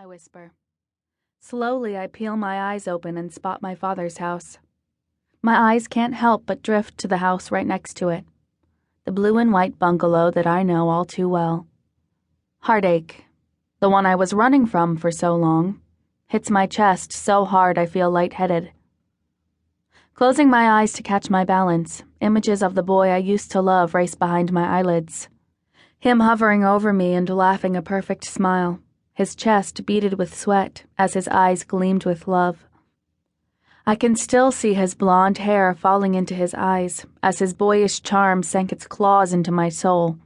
I whisper. Slowly, I peel my eyes open and spot my father's house. My eyes can't help but drift to the house right next to it, the blue and white bungalow that I know all too well. Heartache, the one I was running from for so long, hits my chest so hard I feel lightheaded. Closing my eyes to catch my balance, images of the boy I used to love race behind my eyelids. Him hovering over me and laughing a perfect smile, his chest beaded with sweat as his eyes gleamed with love. I can still see his blonde hair falling into his eyes as his boyish charm sank its claws into my soul.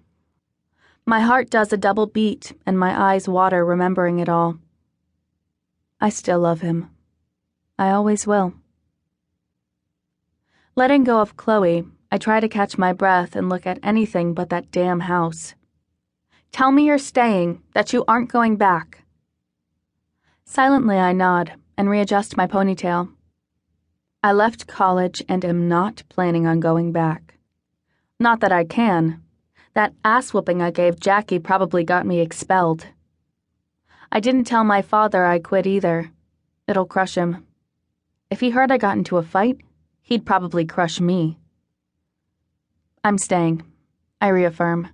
My heart does a double beat and my eyes water remembering it all. I still love him. I always will. Letting go of Chloe, I try to catch my breath and look at anything but that damn house. Tell me you're staying, that you aren't going back. Silently, I nod and readjust my ponytail. I left college and am not planning on going back. Not that I can. That ass-whooping I gave Jackie probably got me expelled. I didn't tell my father I quit either. It'll crush him. If he heard I got into a fight, he'd probably crush me. I'm staying, I reaffirm.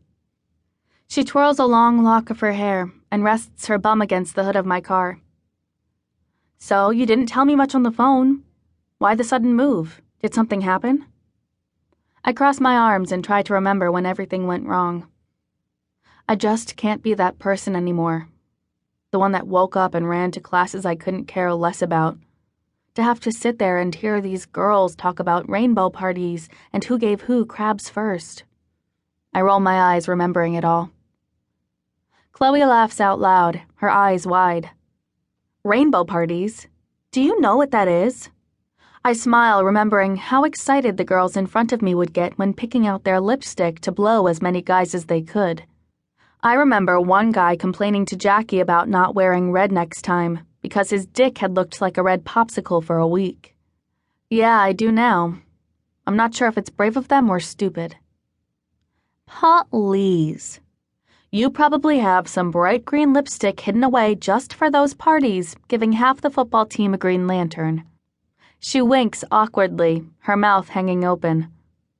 She twirls a long lock of her hair and rests her bum against the hood of my car. So, you didn't tell me much on the phone. Why the sudden move? Did something happen? I cross my arms and try to remember when everything went wrong. I just can't be that person anymore. The one that woke up and ran to classes I couldn't care less about. To have to sit there and hear these girls talk about rainbow parties and who gave who crabs first. I roll my eyes, remembering it all. Chloe laughs out loud, her eyes wide. Rainbow parties? Do you know what that is? I smile, remembering how excited the girls in front of me would get when picking out their lipstick to blow as many guys as they could. I remember one guy complaining to Jackie about not wearing red next time because his dick had looked like a red popsicle for a week. Yeah, I do now. I'm not sure if it's brave of them or stupid. Please. You probably have some bright green lipstick hidden away just for those parties, giving half the football team a green lantern. She winks awkwardly, her mouth hanging open.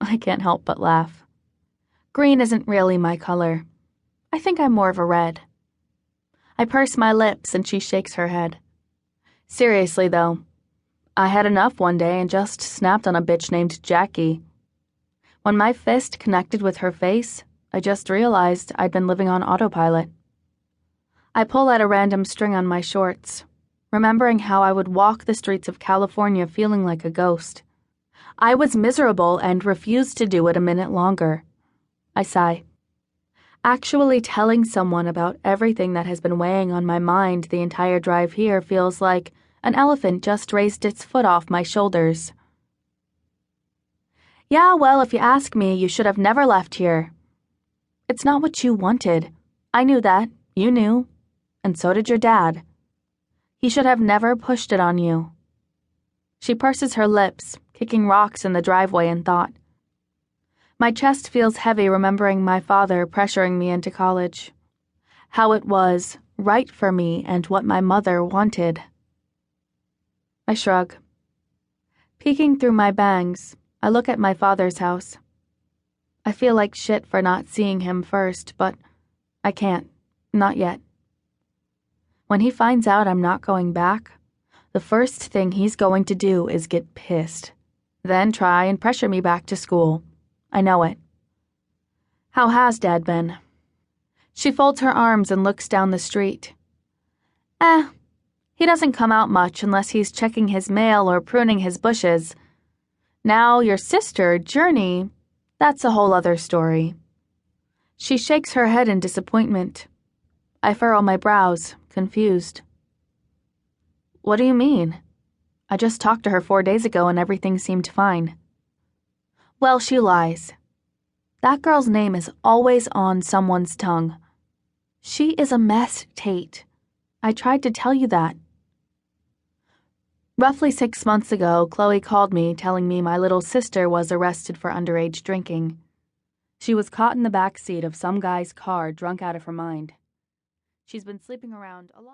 I can't help but laugh. Green isn't really my color. I think I'm more of a red. I purse my lips and she shakes her head. Seriously, though, I had enough one day and just snapped on a bitch named Jackie. When my fist connected with her face, I just realized I'd been living on autopilot. I pull at a random string on my shorts, remembering how I would walk the streets of California feeling like a ghost. I was miserable and refused to do it a minute longer. I sigh. Actually telling someone about everything that has been weighing on my mind the entire drive here feels like an elephant just raised its foot off my shoulders. Yeah, well, if you ask me, you should have never left here. It's not what you wanted. I knew that. You knew. And so did your dad. He should have never pushed it on you. She purses her lips, kicking rocks in the driveway in thought. My chest feels heavy remembering my father pressuring me into college. How it was right for me and what my mother wanted. I shrug. Peeking through my bangs, I look at my father's house. I feel like shit for not seeing him first, but I can't. Not yet. When he finds out I'm not going back, the first thing he's going to do is get pissed, then try and pressure me back to school. I know it. How has Dad been? She folds her arms and looks down the street. He doesn't come out much unless he's checking his mail or pruning his bushes. Now, your sister, Journey, that's a whole other story. She shakes her head in disappointment. I furrow my brows, confused. What do you mean? I just talked to her 4 days ago and everything seemed fine. Well, she lies. That girl's name is always on someone's tongue. She is a mess, Tate. I tried to tell you that. Roughly 6 months ago, Chloe called me telling me my little sister was arrested for underage drinking. She was caught in the back seat of some guy's car, drunk out of her mind. She's been sleeping around a lot.